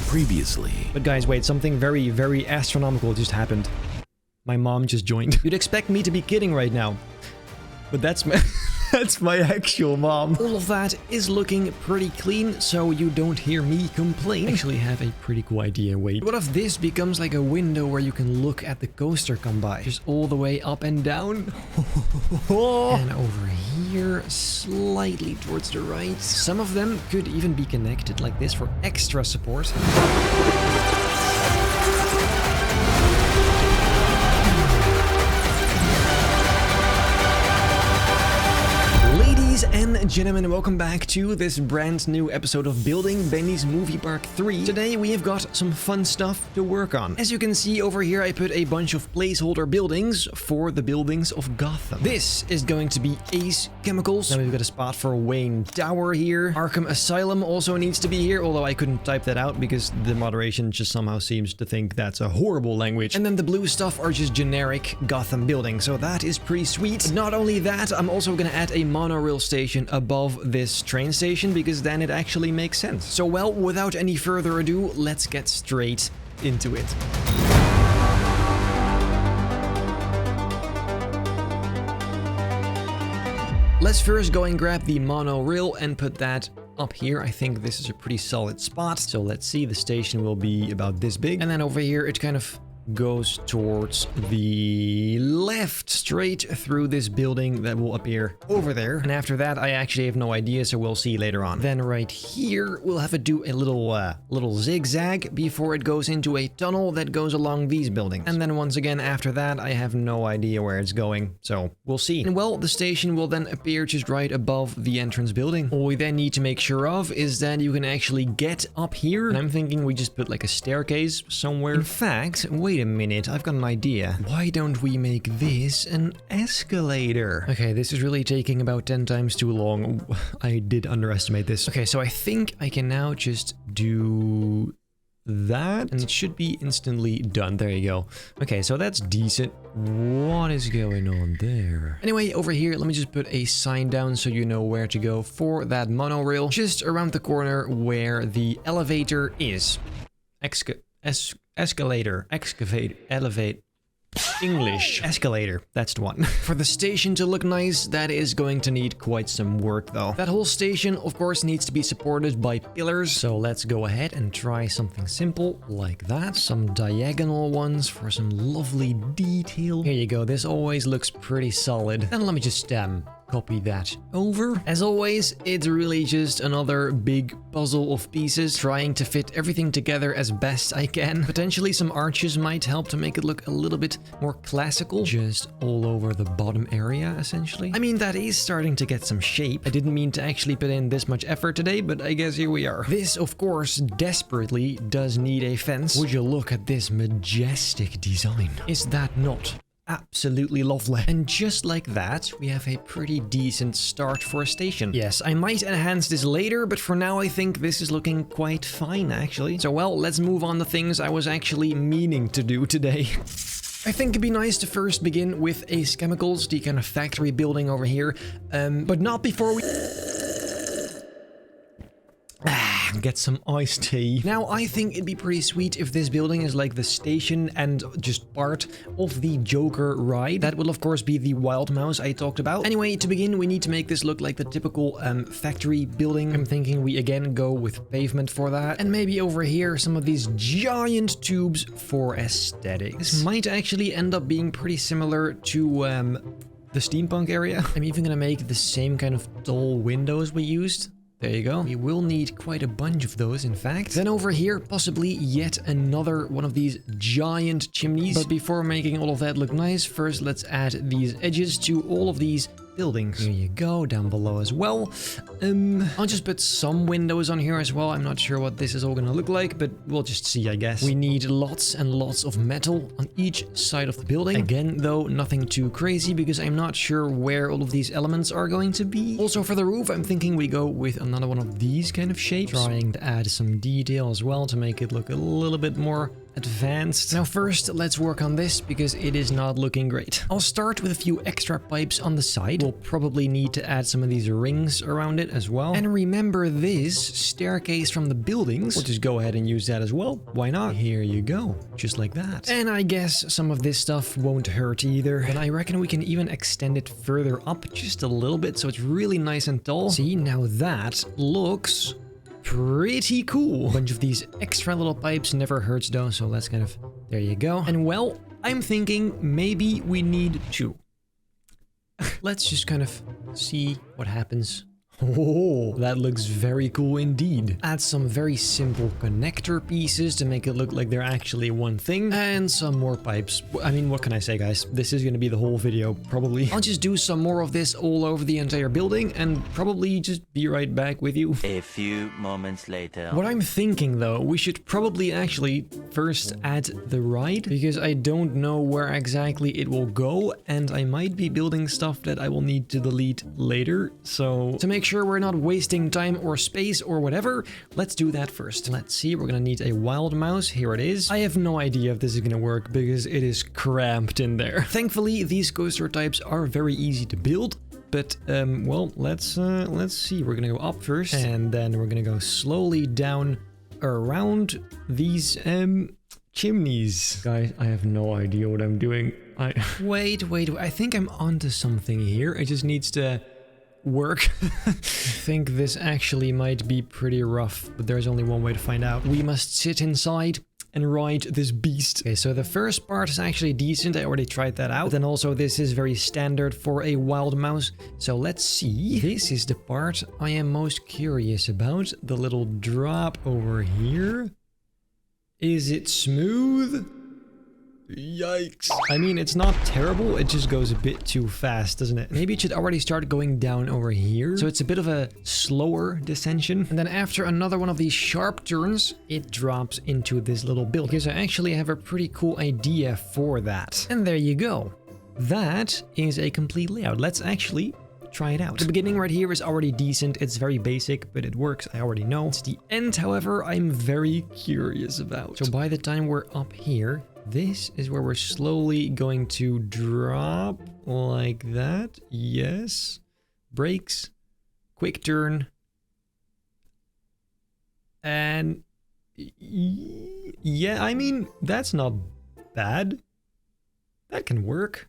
Previously. But guys, wait, something very, very astronomical just happened. My mom just joined. You'd expect me to be kidding right now. But that's my... That's my actual mom. All of that is looking pretty clean, so you don't hear me complain. I actually have a pretty cool idea, wait. What if this becomes like a window where you can look at the coaster come by? Just all the way up and down. And over here, slightly towards the right. Some of them could even be connected like this for extra support. Ladies and gentlemen, welcome back to this brand new episode of Building Benji's Movie Park 3. Today we have got some fun stuff to work on. As you can see over here, I put a bunch of placeholder buildings for the buildings of Gotham. This is going to be Ace Chemicals. Now we've got a spot for Wayne Tower here. Arkham Asylum also needs to be here, although I couldn't type that out because the moderation just somehow seems to think that's a horrible language. And then the blue stuff are just generic Gotham buildings, so that is pretty sweet. But not only that, I'm also gonna add a monorail station above this train station because then it actually makes sense. So well, without any further ado, let's get straight into it. Let's first go and grab the monorail and put that up here. I think this is a pretty solid spot. So let's see, the station will be about this big. And then over here, it kind of goes towards the left, straight through this building that will appear over there. And after that, I actually have no idea, so we'll see later on. Then right here, we'll have to do a little zigzag before it goes into a tunnel that goes along these buildings. And then once again, after that, I have no idea where it's going, so we'll see. And well, the station will then appear just right above the entrance building. All we then need to make sure of is that you can actually get up here. And I'm thinking we just put like a staircase somewhere. In fact, wait a minute, I've got an idea. Why don't we make this an escalator? Okay, this is really taking about 10 times too long. I did underestimate this. Okay, so I think I can now just do that and it should be instantly done. There you go. Okay, so that's decent. What is going on there? Anyway, over here, let me just put a sign down so you know where to go for that monorail. Just around the corner where the elevator is. Escalator, excavate, elevate, English. Escalator, that's the one. For the station to look nice, that is going to need quite some work though. That whole station, of course, needs to be supported by pillars. So let's go ahead and try something simple like that. Some diagonal ones for some lovely detail. Here you go, this always looks pretty solid. And let me just copy that over. As always, it's really just another big puzzle of pieces, trying to fit everything together as best I can. Potentially some arches might help to make it look a little bit more classical, just all over the bottom area, essentially. I mean, that is starting to get some shape. I didn't mean to actually put in this much effort today, but I guess here we are. This, of course, desperately does need a fence. Would you look at this majestic design? Is that not absolutely lovely? And just like that, we have a pretty decent start for a station. Yes, I might enhance this later, but for now I think this is looking quite fine actually. So well, let's move on to things I was actually meaning to do today. I think it'd be nice to first begin with Ace Chemicals, the kind of factory building over here, but not before we get some iced tea. Now, I think it'd be pretty sweet if this building is like the station and just part of the Joker ride. That will, of course, be the Wild Mouse I talked about. Anyway, to begin, we need to make this look like the typical factory building. I'm thinking we again go with pavement for that. And maybe over here, some of these giant tubes for aesthetics. This might actually end up being pretty similar to the steampunk area. I'm even gonna make the same kind of tall windows we used. There you go. We will need quite a bunch of those, in fact. Then over here, possibly yet another one of these giant chimneys. But before making all of that look nice, first let's add these edges to all of these buildings. Here you go, down below as well. I'll just put some windows on here as well. I'm not sure what this is all gonna look like, but we'll just see, I guess. We need lots and lots of metal on each side of the building. Again, though, nothing too crazy because I'm not sure where all of these elements are going to be. Also for the roof, I'm thinking we go with another one of these kind of shapes, trying to add some detail as well to make it look a little bit more advanced. Now first, let's work on this because it is not looking great. I'll start with a few extra pipes on the side. We'll probably need to add some of these rings around it as well. And remember this staircase from the buildings. We'll just go ahead and use that as well. Why not? Here you go. Just like that. And I guess some of this stuff won't hurt either. And I reckon we can even extend it further up just a little bit so it's really nice and tall. See, now that looks pretty cool. A bunch of these extra little pipes never hurts though, so let's kind of, there you go. And well, I'm thinking maybe we need 2. Let's just kind of see what happens. Oh, that looks very cool indeed. Add some very simple connector pieces to make it look like they're actually one thing. And some more pipes. I mean, what can I say, guys? This is gonna be the whole video, probably. I'll just do some more of this all over the entire building and probably just be right back with you. A few moments later. What I'm thinking, though, we should probably actually first add the ride, because I don't know where exactly it will go, and I might be building stuff that I will need to delete later. So to make sure we're not wasting time or space or whatever, let's do that first. Let's see, we're gonna need a wild mouse. Here it is. I have no idea if this is gonna work because it is cramped in there. Thankfully, these coaster types are very easy to build. But, well, let's see. We're gonna go up first, and then we're gonna go slowly down around these, chimneys. Guys, I have no idea what I'm doing. Wait. I think I'm onto something here. It just needs to work. I think this actually might be pretty rough, but there's only one way to find out. We must sit inside and ride this beast. Okay, so the first part is actually decent. I already tried that out. Then also this is very standard for a wild mouse. So let's see. This is the part I am most curious about. The little drop over here. Is it smooth? Yikes. I mean, it's not terrible, it just goes a bit too fast, doesn't it? Maybe it should already start going down over here. So it's a bit of a slower descension. And then after another one of these sharp turns, it drops into this little build. Because I actually have a pretty cool idea for that. And there you go. That is a complete layout. Let's actually try it out. The beginning right here is already decent. It's very basic, but it works. I already know. It's the end, however, I'm very curious about. So by the time we're up here, this is where we're slowly going to drop like that. Yes. Brakes. Quick turn. And yeah, I mean, that's not bad. That can work.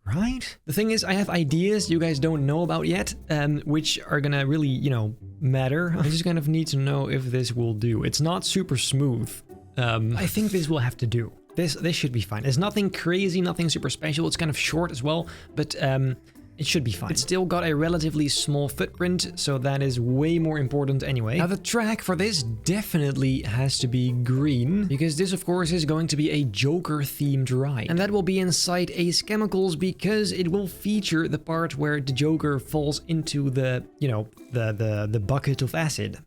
Right? The thing is, I have ideas you guys don't know about yet, which are gonna really, you know, matter. I just kind of need to know if this will do. It's not super smooth. I think this will have to do. This should be fine. It's nothing crazy, nothing super special. It's kind of short as well, but it should be fine. It's still got a relatively small footprint, so that is way more important anyway. Now the track for this definitely has to be green, because this of course is going to be a Joker themed ride. And that will be inside Ace Chemicals because it will feature the part where the Joker falls into the, you know, the bucket of acid.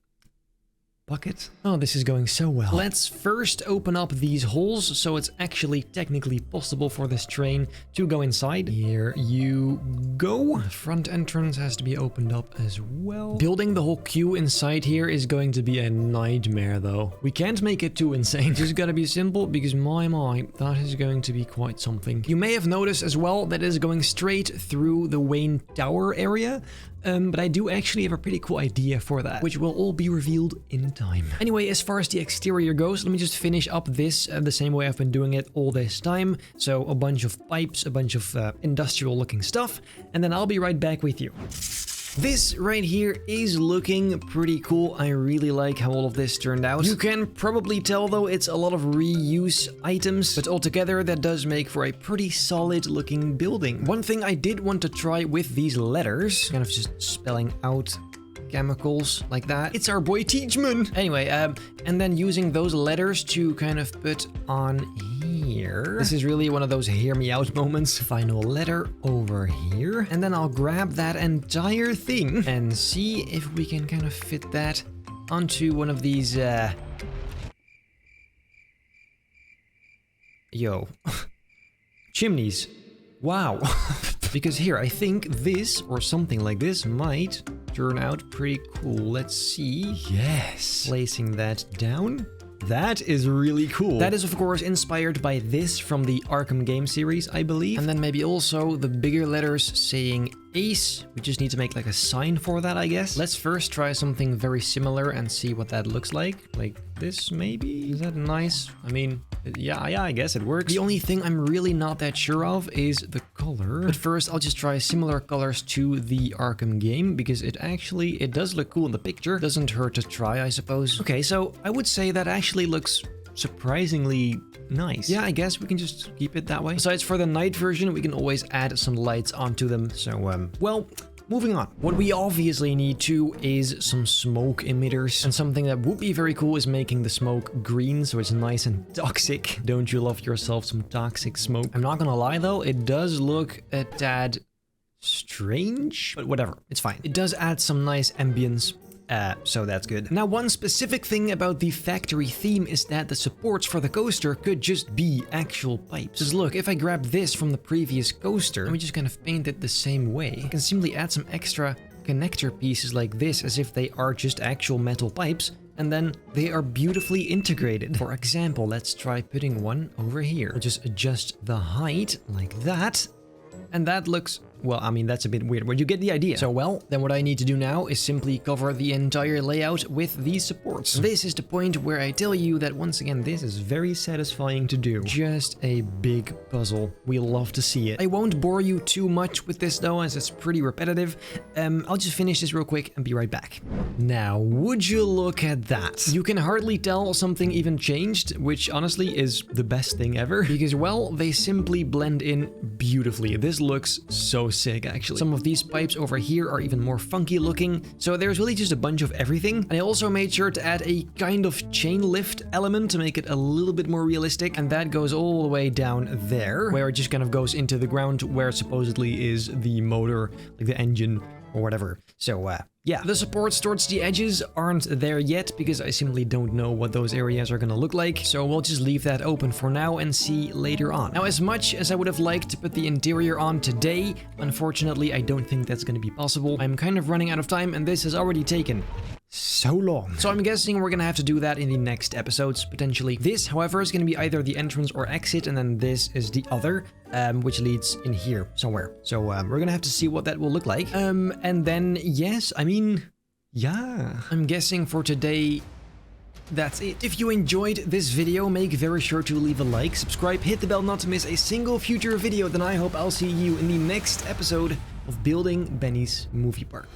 Bucket? Oh, this is going so well. Let's first open up these holes so it's actually technically possible for this train to go inside. Here you go. The front entrance has to be opened up as well. Building the whole queue inside here is going to be a nightmare though. We can't make it too insane. It's gotta be simple because my, that is going to be quite something. You may have noticed as well that it is going straight through the Wayne Tower area. But I do actually have a pretty cool idea for that, which will all be revealed in time. Anyway, as far as the exterior goes, let me just finish up this the same way I've been doing it all this time. So a bunch of pipes, a bunch of industrial looking stuff, and then I'll be right back with you. This right here is looking pretty cool. I really like how all of this turned out. You can probably tell though it's a lot of reuse items, but altogether that does make for a pretty solid looking building. One thing I did want to try with these letters, kind of just spelling out chemicals like that. It's our boy Teachman. Anyway, and then using those letters to kind of put on here. This is really one of those hear me out moments. Final letter over here. And then I'll grab that entire thing and see if we can kind of fit that onto one of these, chimneys. Wow. Because here, I think this or something like this might turn out pretty cool. Let's see. Yes. Placing that down. That is really cool. That is, of course, inspired by this from the Arkham game series, I believe. And then maybe also the bigger letters saying Ace. We just need to make like a sign for that, I guess. Let's first try something very similar and see what that looks like. Like this, maybe? Is that nice? I mean, yeah, I guess it works. The only thing I'm really not that sure of is the color. But first, I'll just try similar colors to the Arkham game because it does look cool in the picture. Doesn't hurt to try, I suppose. Okay, so I would say that actually looks surprisingly nice. Yeah, I guess we can just keep it that way. Besides, for the night version, we can always add some lights onto them. So, well, moving on. What we obviously need too is some smoke emitters. And something that would be very cool is making the smoke green so it's nice and toxic. Don't you love yourself some toxic smoke? I'm not gonna lie though, it does look a tad strange, but whatever, it's fine. It does add some nice ambience. So that's good. Now, one specific thing about the factory theme is that the supports for the coaster could just be actual pipes. Just look, if I grab this from the previous coaster, and we just kind of paint it the same way, I can simply add some extra connector pieces like this as if they are just actual metal pipes, and then they are beautifully integrated. For example, let's try putting one over here. We'll just adjust the height like that, and that looks... well, I mean, that's a bit weird, but you get the idea. So, well, then what I need to do now is simply cover the entire layout with these supports. This is the point where I tell you that, once again, this is very satisfying to do. Just a big puzzle. We love to see it. I won't bore you too much with this, though, as it's pretty repetitive. I'll just finish this real quick and be right back. Now, would you look at that? You can hardly tell something even changed, which honestly is the best thing ever, because, well, they simply blend in beautifully. This looks so sick, actually. Some of these pipes over here are even more funky looking, so there's really just a bunch of everything. And I also made sure to add a kind of chain lift element to make it a little bit more realistic, and that goes all the way down there, where it just kind of goes into the ground where supposedly is the motor, like the engine or whatever. So, yeah, the supports towards the edges aren't there yet because I simply don't know what those areas are gonna look like, so we'll just leave that open for now and see later on. Now, as much as I would have liked to put the interior on today, unfortunately, I don't think that's gonna be possible. I'm kind of running out of time, and this has already taken so long. So I'm guessing we're gonna have to do that in the next episodes, potentially. This, however, is gonna be either the entrance or exit, and then this is the other, which leads in here somewhere. So we're gonna have to see what that will look like. And then, yes, I mean, yeah. I'm guessing for today, that's it. If you enjoyed this video, make very sure to leave a like, subscribe, hit the bell not to miss a single future video, then I hope I'll see you in the next episode of Building Benny's Movie Park.